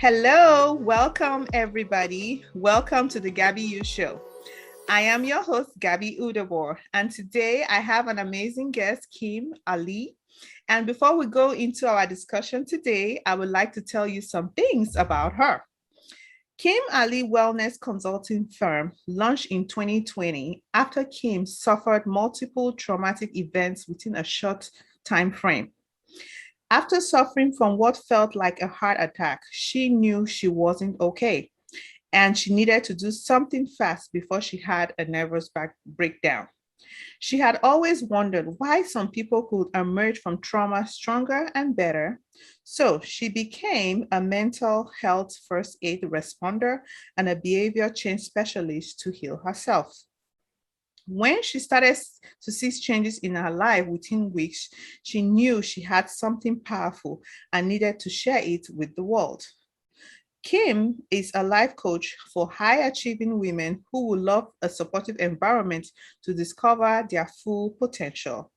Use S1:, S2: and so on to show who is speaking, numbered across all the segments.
S1: Hello, welcome everybody. Welcome to the Gaby U Show. I am your host, Gaby U, and today I have an amazing guest, Kym Ali. And before we go into our discussion today, I would like to tell you some things about her. Kym Ali Wellness Consulting Firm launched in 2020 after Kym suffered multiple traumatic events within a short time frame. After suffering from what felt like a heart attack, she knew she wasn't okay and she needed to do something fast before she had a nervous breakdown. She had always wondered why some people could emerge from trauma stronger and better. So she became a mental health first aid responder and a behavior change specialist to heal herself. When she started to see changes in her life within weeks, she knew she had something powerful and needed to share it with the world. Kym is a life coach for high achieving women who would love a supportive environment to discover their full potential.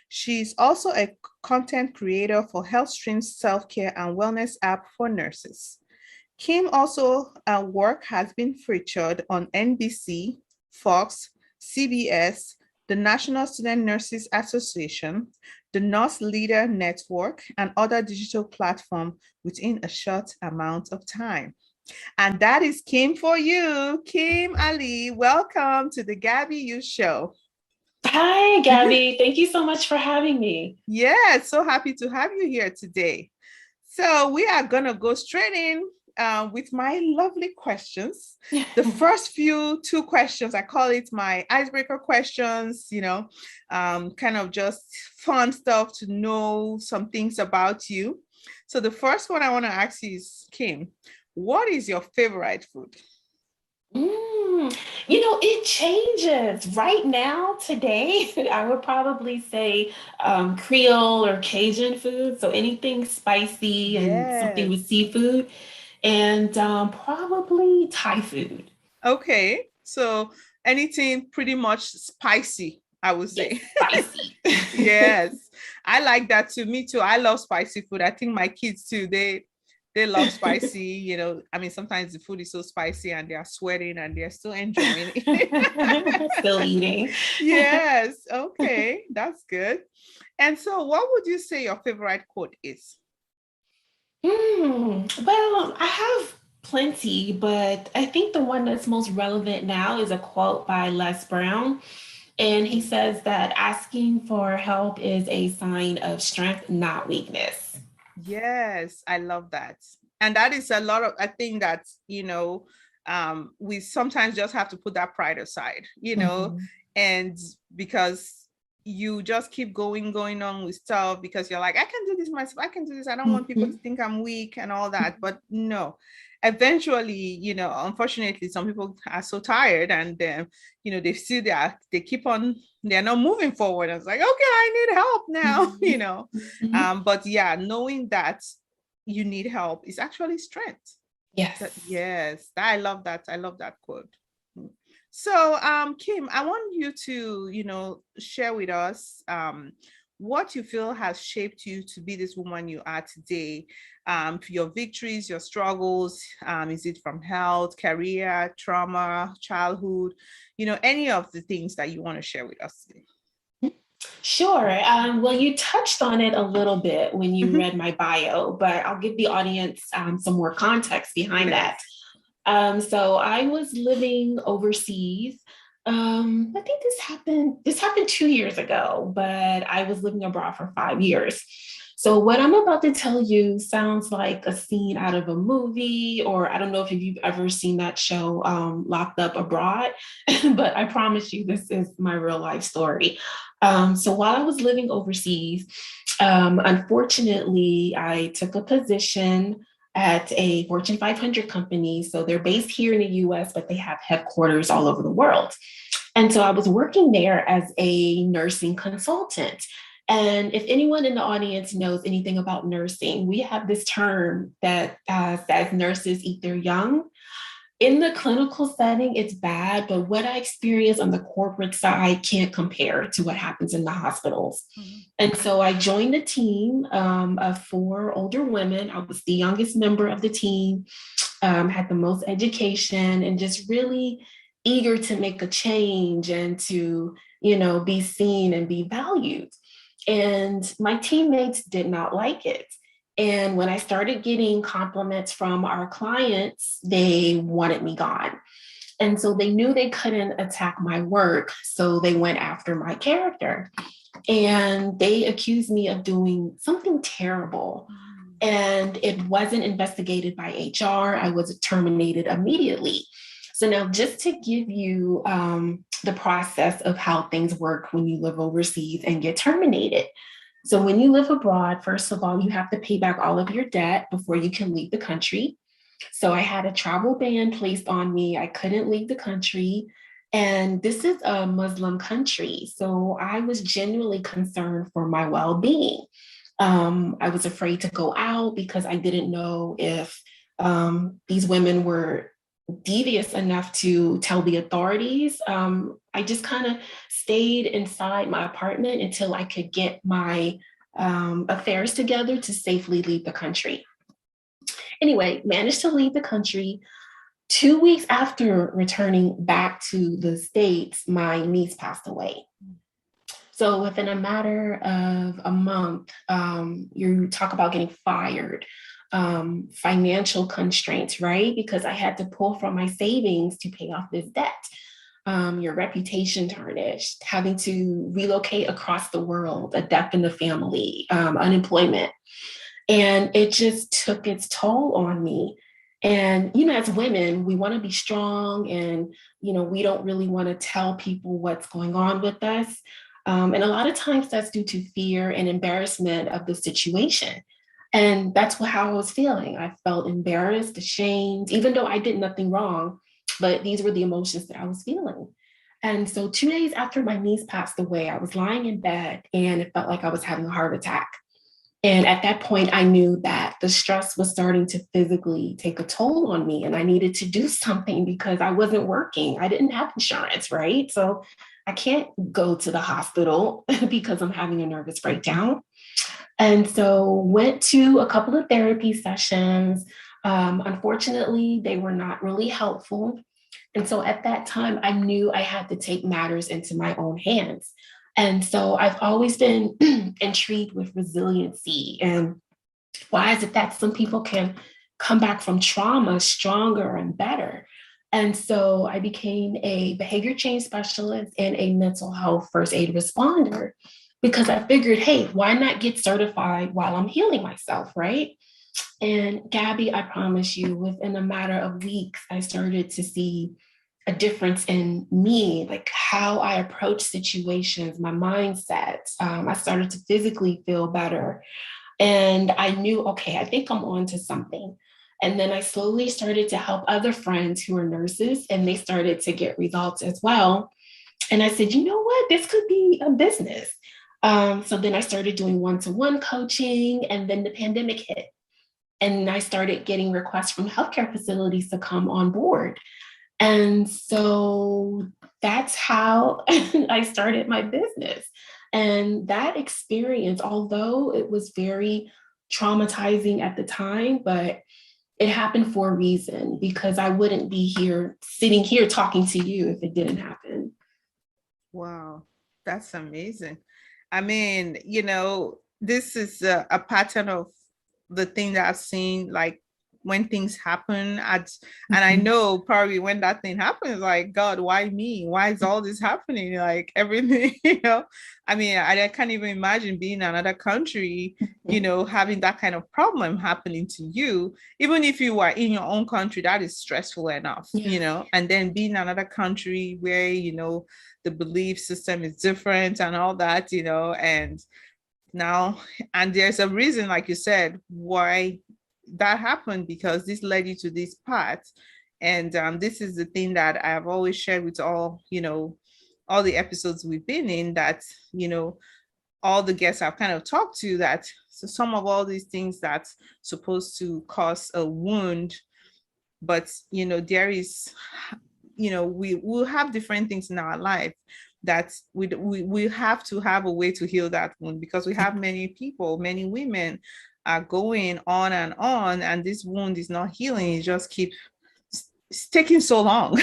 S1: She is also a content creator for Healthstreams self-care and wellness app for nurses. Kym also work has been featured on NBC, Fox, CBS, the National Student Nurses Association, the Nurse Leader Network, and other digital platforms within a short amount of time. And that is Kym for you. Kym Ali, welcome to the Gaby U Show.
S2: Hi, Gaby. Thank you so much for having me.
S1: Yeah, so happy to have you here today. So we are going to go straight in with my lovely questions. The first two questions, I call it my icebreaker questions, kind of just fun stuff to know some things about you. So the first one I want to ask you is, Kym, what is your favorite food?
S2: It changes. Right now, today, I would probably say Creole or Cajun food. So anything spicy and something
S1: Yes.
S2: with seafood, and probably Thai food.
S1: Okay. So anything pretty much spicy, I would
S2: Yes,
S1: say.
S2: spicy.
S1: Yes. I like that too. Me too. I love spicy food. I think my kids too, they love spicy, I mean, sometimes the food is so spicy and they are sweating and they're still enjoying it.
S2: Still eating.
S1: Yes. Okay. That's good. And so what would you say your favorite quote is?
S2: Well, I have plenty, but I think the one that's most relevant now is a quote by Les Brown. And he says that asking for help is a sign of strength, not weakness.
S1: Yes, I love that. And that is a lot of, I think that, we sometimes just have to put that pride aside,
S2: Mhm.
S1: and because you just keep going on with stuff because you're like, I can do this myself, I can do this. I don't want people to
S2: Mhm.
S1: think I'm weak and all that. But no, eventually, unfortunately, some people are so tired and they see that they keep on, they're not moving forward. I was like, okay, I need help now,
S2: Mhm.
S1: but yeah, knowing that you need help is actually strength.
S2: Yes.
S1: Yes, I love that. I love that quote. So, Kym, I want you to, share with us what you feel has shaped you to be this woman you are today. Your victories, your struggles. Is it from health, career, trauma, childhood? Any of the things that you want to share with us today.
S2: Sure. Well, you touched on it a little bit when you
S1: Mhm.
S2: read my bio, but I'll give the audience some more context behind that.
S1: Yes.
S2: So I was living overseas. I think this happened 2 years ago, but I was living abroad for 5 years. So what I'm about to tell you sounds like a scene out of a movie, or I don't know if you've ever seen that show, Locked Up Abroad, but I promise you this is my real life story. So while I was living overseas, unfortunately, I took a position at a Fortune 500 company. So they're based here in the US, but they have headquarters all over the world. And so I was working there as a nursing consultant. And if anyone in the audience knows anything about nursing, we have this term that says nurses eat their young. In the clinical setting, it's bad, but what I experience on the corporate side can't compare to what happens in the hospitals.
S1: Mhm.
S2: And so I joined a team of four older women. I was the youngest member of the team, had the most education, and just really eager to make a change and to, be seen and be valued. And my teammates did not like it. And when I started getting compliments from our clients, they wanted me gone. And so they knew they couldn't attack my work. So they went after my character. And they accused me of doing something terrible. And it wasn't investigated by HR. I was terminated immediately. So now, just to give you the process of how things work when you live overseas and get terminated. So when you live abroad, first of all, you have to pay back all of your debt before you can leave the country. So I had a travel ban placed on me. I couldn't leave the country. And this is a Muslim country. So I was genuinely concerned for my well being. I was afraid to go out because I didn't know if these women were devious enough to tell the authorities. I just kind of stayed inside my apartment until I could get my affairs together to safely leave the country. Anyway, managed to leave the country. 2 weeks after returning back to the States, my niece passed away. So within a matter of a month, you talk about getting fired, financial constraints, right? Because I had to pull from my savings to pay off this debt. Your reputation tarnished, having to relocate across the world, a death in the family, unemployment. And it just took its toll on me. And, as women, we want to be strong and, we don't really want to tell people what's going on with us. And a lot of times that's due to fear and embarrassment of the situation. And that's how I was feeling. I felt embarrassed, ashamed, even though I did nothing wrong, but these were the emotions that I was feeling. And so 2 days after my niece passed away, I was lying in bed and it felt like I was having a heart attack. And at that point, I knew that the stress was starting to physically take a toll on me, and I needed to do something because I wasn't working. I didn't have insurance, right? So I can't go to the hospital because I'm having a nervous breakdown. And so went to a couple of therapy sessions. Unfortunately, they were not really helpful. And so at that time, I knew I had to take matters into my own hands. And so I've always been intrigued with resiliency and why is it that some people can come back from trauma stronger and better? And so I became a behavior change specialist and a mental health first aid responder because I figured, hey, why not get certified while I'm healing myself, right? And Gabby, I promise you, within a matter of weeks, I started to see a difference in me, like how I approach situations, my mindset. I started to physically feel better. And I knew, okay, I think I'm on to something. And then I slowly started to help other friends who are nurses, and they started to get results as well. And I said, you know what? This could be a business. So then I started doing one-to-one coaching, and then the pandemic hit. And I started getting requests from healthcare facilities to come on board. And so that's how I started my business. And that experience, although it was very traumatizing at the time, but it happened for a reason because I wouldn't be here sitting here talking to you if it didn't happen.
S1: Wow, that's amazing. I mean, this is a pattern of the thing that I've seen, like when things happen and I know probably when that thing happens, like, God, why me? Why is all this happening? Like everything, I mean, I can't even imagine being in another country, having that kind of problem happening to you. Even if you are in your own country, that is stressful enough,
S2: Yeah.
S1: and then being in another country where, the belief system is different and all that, and now, and there's a reason, like you said, why that happened, because this led you to this path. And this is the thing that I've always shared with all the episodes we've been in, that all the guests I've kind of talked to, that so some of all these things that's supposed to cause a wound but there is, we will have different things in our life that we have to have a way to heal that wound, because we have many people, many women are going on, and this wound is not healing. It just keeps it's taking so long.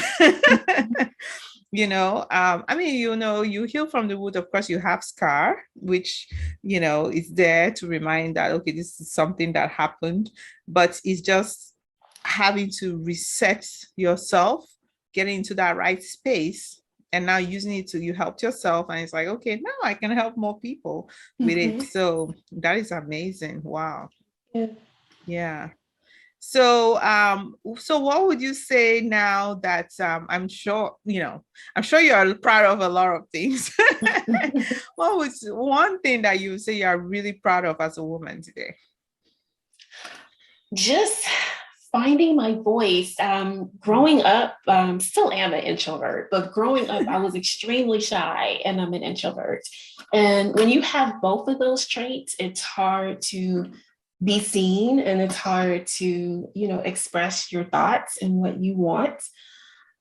S1: I mean, you heal from the wound. Of course, you have scar, which is there to remind that, okay, this is something that happened, but it's just having to reset yourself, getting into that right space, and now using it to, you helped yourself, and it's like, okay, now I can help more people with it. So that is amazing. Wow. Yeah. So what would you say now that, I'm sure you're proud of a lot of things. What was one thing that you would say you're really proud of as a woman today?
S2: Just finding my voice. Growing up, still am an introvert, but growing up, I was extremely shy and I'm an introvert. And when you have both of those traits, it's hard to be seen, and it's hard to, express your thoughts and what you want.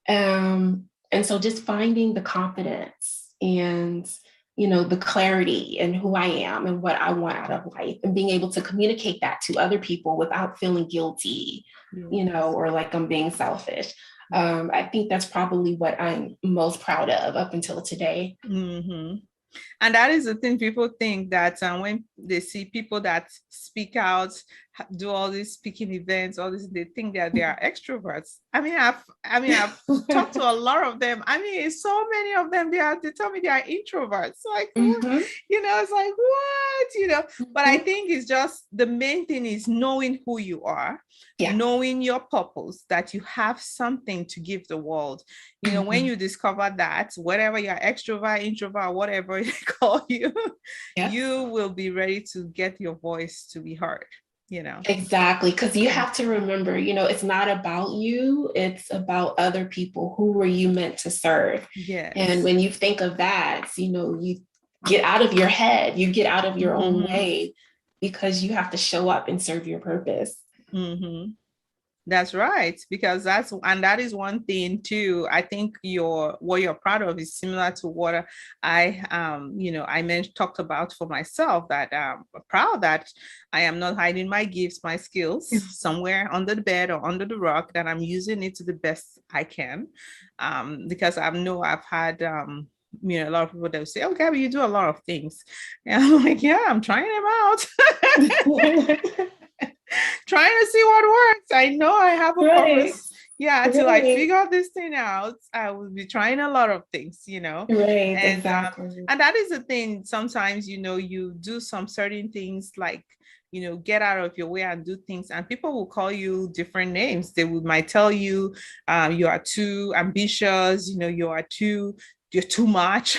S2: And so just finding the confidence and, the clarity and who I am and what I want out of life, and being able to communicate that to other people without feeling guilty, or like I'm being selfish. I think that's probably what I'm most proud of up until today.
S1: Mm-hmm. And that is the thing, people think that when they see people that speak out, do all these speaking events, all this, they think that they are extroverts. I've talked to a lot of them. So many of them, they tell me they are introverts. Like, it's like, what? But I think it's just, the main thing is knowing who you are, knowing your purpose, that you have something to give the world. When you discover that, whatever you're extrovert, introvert, whatever they call you, you will be ready to get your voice to be heard.
S2: Exactly. Because you have to remember, it's not about you, it's about other people. Who were you meant to serve?
S1: Yes.
S2: And when you think of that, you get out of your head, you get out of your own way, because you have to show up and serve your purpose.
S1: That's right, because that is one thing too. I think what you're proud of is similar to what I talked about for myself, that I'm proud that I am not hiding my gifts, my skills somewhere under the bed or under the rock, that I'm using it to the best I can. Because I know I've had a lot of people that will say, "Oh, Gabby, you do a lot of things." And I'm like, yeah, I'm trying them out. Trying to see what works. I know I have a purpose. Yeah, till I figure this thing out, I will be trying a lot of things,
S2: Right, and, exactly.
S1: And that is the thing. Sometimes, you do some certain things, like, get out of your way and do things, and people will call you different names. They might tell you, you are too ambitious, you're too much.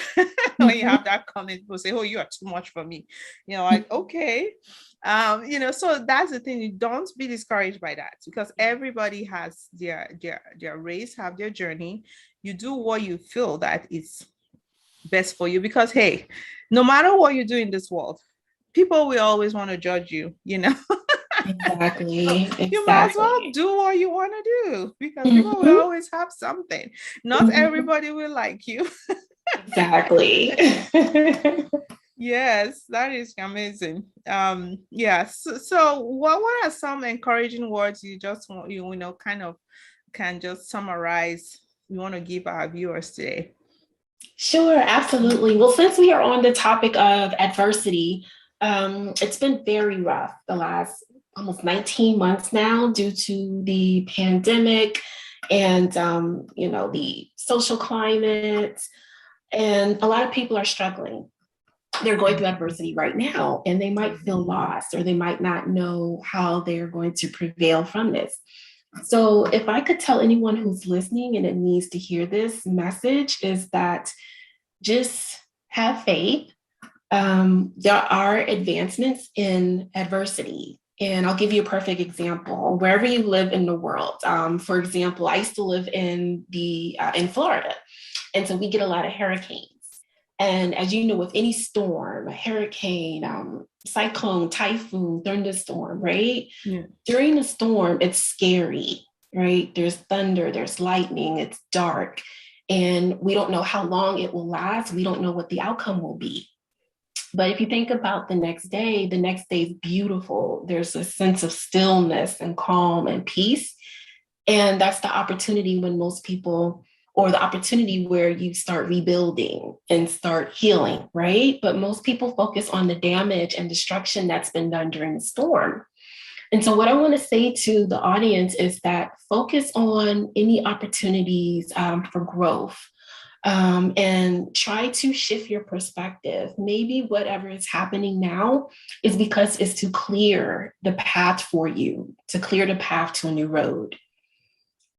S1: When you have that comment, people say, "Oh, you are too much for me." Like, okay. So that's the thing. You don't be discouraged by that, because everybody has their race, have their journey. You do what you feel that is best for you, because hey, no matter what you do in this world, people will always want to judge you.
S2: Exactly.
S1: You might as well do what you want to do, because people will always have something. Not everybody will like you.
S2: Exactly.
S1: Yes, that is amazing. Yes. So what are some encouraging words you just want, kind of can just summarize, you want to give our viewers today?
S2: Sure, absolutely. Well, since we are on the topic of adversity, it's been very rough the last almost 19 months now, due to the pandemic and the social climate. And a lot of people are struggling. They're going through adversity right now, and they might feel lost, or they might not know how they're going to prevail from this. So if I could tell anyone who's listening and it needs to hear this message, is that just have faith. There are advancements in adversity. And I'll give you a perfect example. Wherever you live in the world, for example, I used to live in Florida. And so we get a lot of hurricanes. And as you know, with any storm, a hurricane, cyclone, typhoon, thunderstorm, right?
S1: Yeah.
S2: During the storm, it's scary. right? There's thunder, there's lightning, it's dark, and we don't know how long it will last. We don't know what the outcome will be. But if you think about the next day is beautiful. There's a sense of stillness and calm and peace. And that's the opportunity when most people, or the opportunity where you start rebuilding and start healing, right? But most people focus on the damage and destruction that's been done during the storm. And so, what I want to say to the audience is that focus on any opportunities for growth, and try to shift your perspective. Maybe whatever is happening now is because it's to clear the path for you, to clear the path to a new road.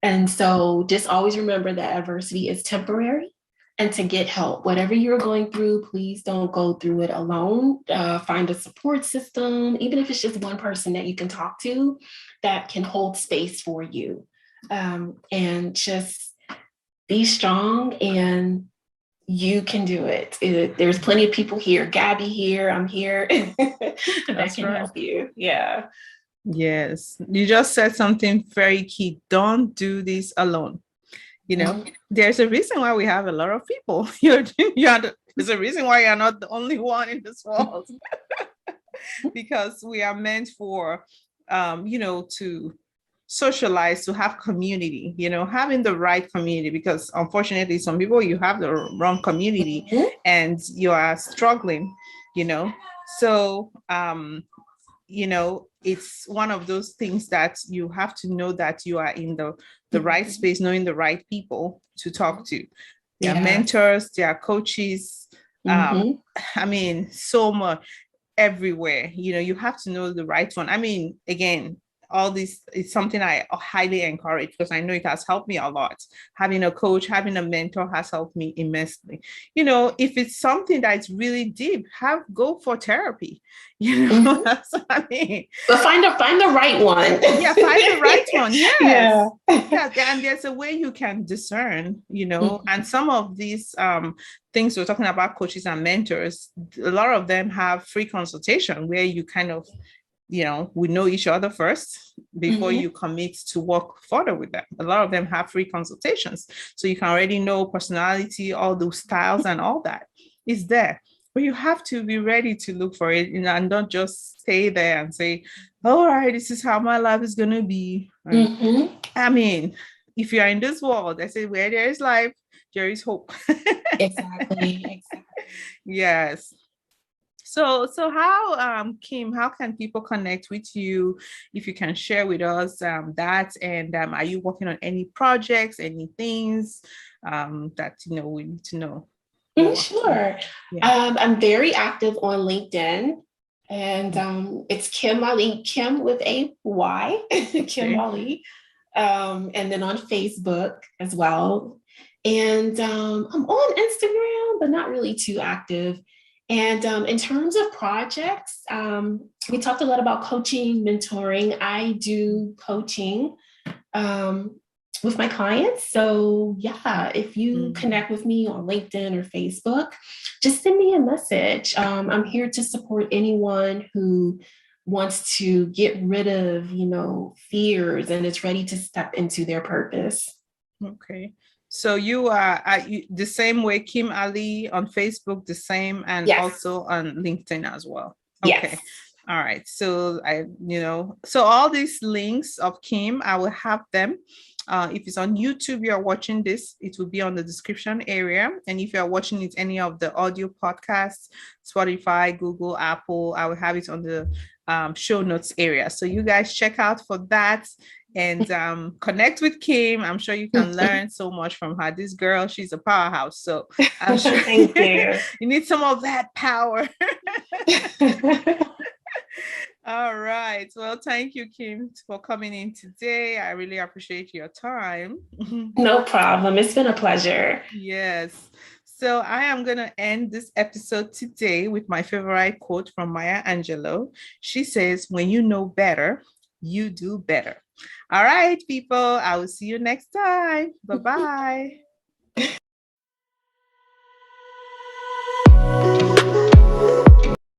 S2: And so just always remember that adversity is temporary, and to get help. Whatever you're going through, please don't go through it alone. Find a support system, even if it's just one person that you can talk to that can hold space for you. And just be strong, and you can do it. There's plenty of people here. Gaby here, I'm here that can help you. Yeah.
S1: Yes, you just said something very key. Don't do this alone. You know, there's a reason why we have a lot of people. There's a reason why you're not the only one in this world. Because we are meant for, to socialize, to have community, having the right community, because unfortunately some people, you have the wrong community and you are struggling, so it's one of those things that you have to know that you are in the right space, knowing the right people to talk to. Their mentors, their coaches, so much everywhere. You have to know the right one. Again, all this is something I highly encourage, because I know it has helped me a lot. Having a coach, having a mentor has helped me immensely. If it's something that's really deep, go for therapy. That's what I mean.
S2: But find the right one.
S1: Yeah, find the right one. Yes. Yeah. And there's a way you can discern, and some of these things we're talking about, coaches and mentors, a lot of them have free consultation where you kind of, we know each other first before you commit to work further with them. A lot of them have free consultations. So you can already know personality, all those styles and all that is there. But you have to be ready to look for it, and don't just stay there and say, all right, this is how my life is going to be. If you are in this world, I say, where there is life, there is hope.
S2: Exactly.
S1: Yes. So how, Kym, how can people connect with you? If you can share with us that, and are you working on any projects, any things that we need to know?
S2: Sure. Yeah. I'm very active on LinkedIn, and it's Kym Ali, Kym with a Y, Kym Ali, and then on Facebook as well. And I'm on Instagram, but not really too active. And in terms of projects, we talked a lot about coaching, mentoring. I do coaching with my clients. So yeah, if you connect with me on LinkedIn or Facebook, just send me a message. I'm here to support anyone who wants to get rid of, fears and is ready to step into their purpose.
S1: Okay. So you are the same way, Kym Ali on Facebook, the same, and also on LinkedIn as well. Okay. Yes. All right. So so all these links of Kym, I will have them. If it's on YouTube, you are watching this, it will be on the description area. And if you are watching it any of the audio podcasts, Spotify, Google, Apple, I will have it on the show notes area. So you guys check out for that. And connect with Kym. I'm sure you can learn so much from her. This girl, she's a powerhouse. So I'm sure
S2: Thank you.
S1: You need some of that power. All right. Well, thank you, Kym, for coming in today. I really appreciate your time.
S2: No problem. It's been a pleasure.
S1: Yes. So I am going to end this episode today with my favorite quote from Maya Angelou. She says, when you know better, you do better. All right, people. I will see you next time. Bye-bye.